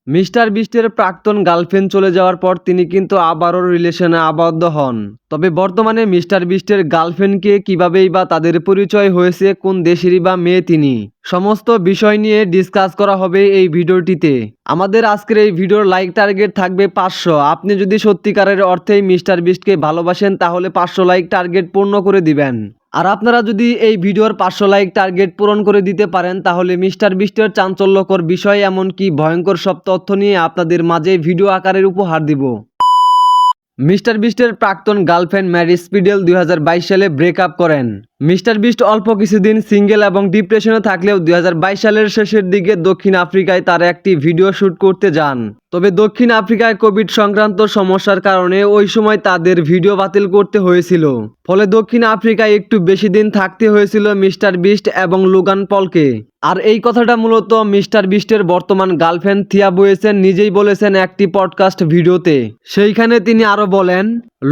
Mister বিস্টের প্রাক্তন girlfriend চলে যাওয়ার পর তিনি কিন্তু আবারও রিলেশনে আবদ্ধ হন। তবে বর্তমানে মিস্টার বিস্টের গার্লফ্রেন্ডকে কিভাবেই বা তাদের পরিচয় হয়েছে, কোন দেশেরই বা মেয়ে তিনি, সমস্ত বিষয় নিয়ে ডিসকাস করা হবে এই ভিডিওটিতে। আমাদের আজকের এই ভিডিওর লাইক টার্গেট থাকবে 500। আপনি যদি সত্যিকারের অর্থেই মিস্টার বিস্টকে ভালোবাসেন তাহলে 500 লাইক টার্গেট পূর্ণ করে দিবেন। আর আপনারা যদি এই ভিডিওর 500 লাইক টার্গেট পূরণ করে দিতে পারেন তাহলে মিস্টার বিস্টের চাঞ্চল্যকর বিষয় এমনকি ভয়ঙ্কর সব তথ্য নিয়ে আপনাদের মাঝে ভিডিও আকারের উপহার দিব। মিস্টার বিস্টের প্রাক্তন গার্লফ্রেন্ড ম্যারি স্পিডেল 2022 সালে ব্রেকআপ করেন। মিস্টার বিস্ট অল্প কিছুদিন সিঙ্গেল এবং ডিপ্রেশনে থাকলেও 2022 সালের শেষের দিকে দক্ষিণ আফ্রিকায় তার একটি ভিডিও শ্যুট করতে যান। তবে দক্ষিণ আফ্রিকায় কোভিড সংক্রান্ত সমস্যার কারণে ওই সময় তাদের ভিডিও বাতিল করতে হয়েছিল। ফলে দক্ষিণ আফ্রিকায় একটু বেশি দিন থাকতে হয়েছিল মিস্টার বিস্ট এবং লোগান পলকে। আর এই কথাটা মূলত মিস্টার বিস্টের বর্তমান গার্লফ্রেন্ড থিয়া বুয়েসেন নিজেই বলেছেন একটি পডকাস্ট ভিডিওতে। সেইখানে তিনি আরো বলেন,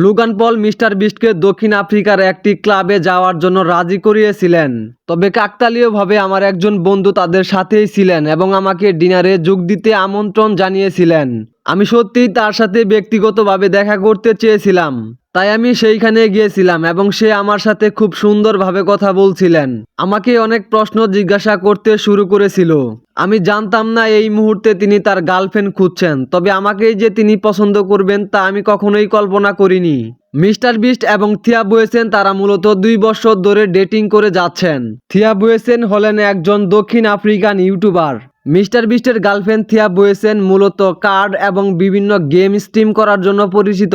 লোগান পল মিস্টার বিস্টকে দক্ষিণ আফ্রিকার একটি ক্লাবে যাওয়ার জন্য রাজি করিয়েছিলেন। তবে কাকতালীয়ভাবে আমার একজন বন্ধু তাদের সাথেই ছিলেন এবং আমাকে ডিনারে যোগ দিতে আমন্ত্রণ জানিয়েছিলেন। আমি সত্যিই তার সাথে ব্যক্তিগতভাবে দেখা করতে চেয়েছিলাম, তাই আমি সেইখানে গিয়েছিলাম এবং সে আমার সাথে খুব সুন্দরভাবে কথা বলছিলেন। আমাকে অনেক প্রশ্ন জিজ্ঞাসা করতে শুরু করেছিল। আমি জানতাম না এই মুহূর্তে তিনি তার গার্লফ্রেন্ড খুঁজছেন, তবে আমাকেই যে তিনি পছন্দ করবেন তা আমি কখনোই কল্পনা করিনি। মিস্টার বিস্ট এবং থিয়া বুয়েসেন তারা মূলত 2 বছর ধরে ডেটিং করে যাচ্ছেন। থিয়া বুয়েসেন হলেন একজন দক্ষিণ আফ্রিকান ইউটিউবার। মিস্টার বিস্টের গার্লফ্রেন্ড থিয়া বুয়েসেন মূলত কার্ড এবং বিভিন্ন গেম স্ট্রিম করার জন্য পরিচিত।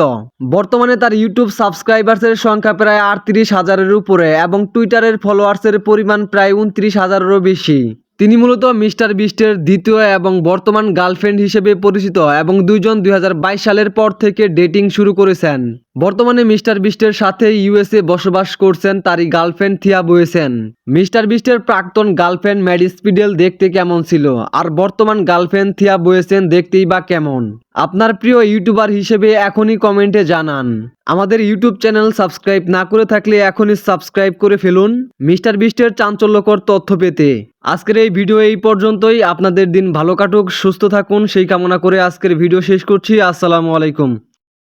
বর্তমানে তার ইউটিউব সাবস্ক্রাইবার্সের সংখ্যা প্রায় 38,000-এর উপরে এবং টুইটারের ফলোয়ার্সের পরিমাণ প্রায় 29,000-এরও বেশি। তিনি মূলত মিস্টার বিস্টের দ্বিতীয় এবং বর্তমান গার্লফ্রেন্ড হিসেবে পরিচিত এবং দুইজন 2022 সালের পর থেকে ডেটিং শুরু করেছেন। বর্তমানে মিস্টার বিস্টের সাথে ইউএসএ বসবাস করছেন তারই গার্লফ্রেন্ড থিয়া বুয়েসেন। মিস্টার বিস্টের প্রাক্তন গার্লফ্রেন্ড ম্যারি স্পিডেল দেখতে কেমন ছিল, আর বর্তমান গার্লফ্রেন্ড থিয়া বুয়েসেন দেখতেই বা কেমন? আপনার প্রিয় ইউটিউবার হিসেবে এখনই কমেন্টে জানান। আমাদের ইউটিউব চ্যানেল সাবস্ক্রাইব না করে থাকলে এখনই সাবস্ক্রাইব করে ফেলুন মিস্টার বিস্টের চাঞ্চল্যকর তথ্য পেতে। আজকের এই ভিডিও এই পর্যন্তই। আপনাদের দিন ভালো কাটুক, সুস্থ থাকুন সেই কামনা করে আজকের ভিডিও শেষ করছি। আসসালামু আলাইকুম।